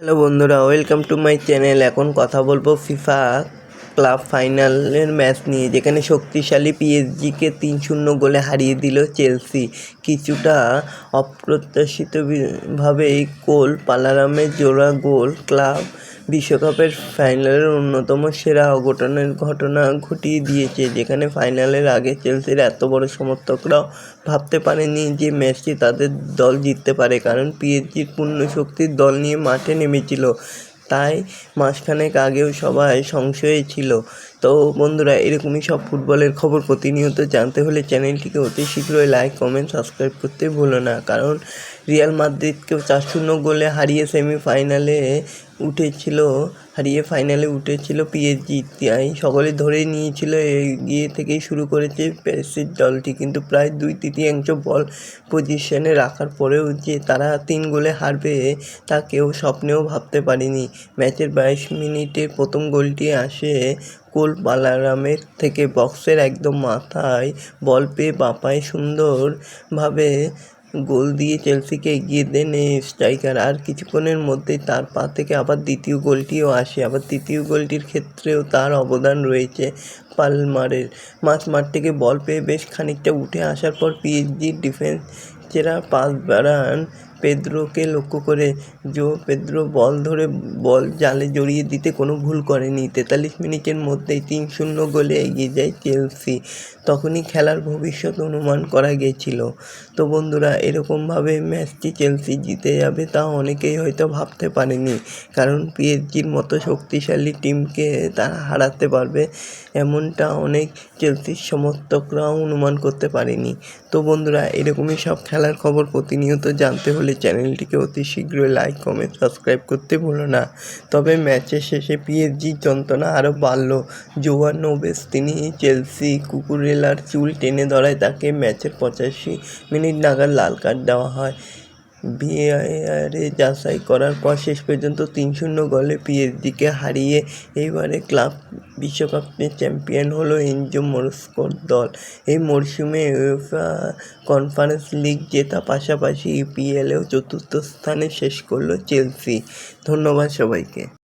Hello বন্ধুরা, welcome to my channel. এখন কথা বলবো ফিফা ক্লাব ফাইনালের ম্যাচ নিয়ে, যেখানে শক্তিশালী পিএসজিকে 3-0 গোলে হারিয়ে দিল চেলসি। কিছুটা অপ্রত্যাশিতভাবেই কোল পালারামের জোড়া গোল ক্লাব বিশ্বকাপের ফাইনালের অন্যতম সেরা অঘটনের ঘটনা ঘটিয়ে দিয়েছে, যেখানে ফাইনালের আগে চেলসির এত বড় সমর্থকরাও ভাবতে পারেনি যে ম্যাচটি তাদের দল জিততে পারে, কারণ পিএসজির পূর্ণ শক্তির দল নিয়ে মাঠে নেমেছিল। তাই মাসখানেক আগেও সবাই সংশয়ে ছিল। তো বন্ধুরা, এরকমই সব ফুটবলের খবর প্রতিনিয়ত জানতে হলে চ্যানেলটিকে অতি শীঘ্রই লাইক, কমেন্ট, সাবস্ক্রাইব করতে ভুলো না, কারণ রিয়াল মাদ্রিদকেও 4-0 গোলে হারিয়ে ফাইনালে উঠেছিল পিএসজি। তাই সকলে ধরে নিয়েছিল এগিয়ে থেকেই শুরু করেছে প্যারিসের দলটি, কিন্তু প্রায় 2/3 বল পজিশনে রাখার পরেও যে তারা 3 গোলে হারবে তা কেউ স্বপ্নেও ভাবতে পারেনি। ম্যাচের 22 মিনিটে প্রথম গোলটি আসে কোল পালারামের থেকে। বক্সের একদম মাথায় বল পেয়ে বাঁ পায়ে সুন্দরভাবে গোল দিয়ে চেলসিকে এগিয়ে দেন এই স্ট্রাইকার। আর কিছুক্ষণের মধ্যেই তার পা থেকে আবার দ্বিতীয় গোলটিও আসে। আবার তৃতীয় গোলটির ক্ষেত্রেও তার অবদান রয়েছে পালমারের। মাঠ থেকে বল পেয়ে বেশ খানিকটা উঠে আসার পর পিএসজির ডিফেন্সেরা পাস বাড়ান পেদ্রোকে লক্ষ্য করে। পেদ্রো বল জালে জড়িয়ে দিতে কোনো ভুল করেনি। 43 মিনিটের মধ্যেই 3-0 গোলে এগিয়ে যায় চেলসি। তখনই খেলার ভবিষ্যৎ অনুমান করা গেছিল। তো বন্ধুরা, এরকমভাবে ম্যাচটি চেলসি জিতে যাবে তা অনেকেই হয়তো ভাবতে পারেনি, কারণ পিএসজির মতো শক্তিশালী টিমকে তারা হারাতে পারবে এমনটা অনেক চেলসির সমর্থকরাও অনুমান করতে পারেনি। তো বন্ধুরা, এরকমই সব খেলার খবর প্রতিনিয়ত জানতে হলে চ্যানেলটিকে অতি শীঘ্রই লাইক, কমেন্ট, সাবস্ক্রাইব করতে ভুলো না। তবে ম্যাচের শেষে পিএসজির যন্ত্রণা আরও বাড়ল। জোয়ান নোভেস তিনি চেলসি কুকুরেলার চুল টেনে ধরায় তাকে ম্যাচের 85 মিনিট নাগাদ লাল কার্ড দেওয়া হয়। ভিএআরে যাচাই করার পর শেষ পর্যন্ত 3-0 গোলে পিএসজিকে হারিয়ে এইবারে ক্লাব বিশ্বকাপের চ্যাম্পিয়ন হলো এনজো মারেস্কার দল। এই মরশুমে উয়েফা কনফারেন্স লিগ জেতা পাশাপাশি ইপিএলেও চতুর্থ স্থানে শেষ করল চেলসি। ধন্যবাদ সবাইকে।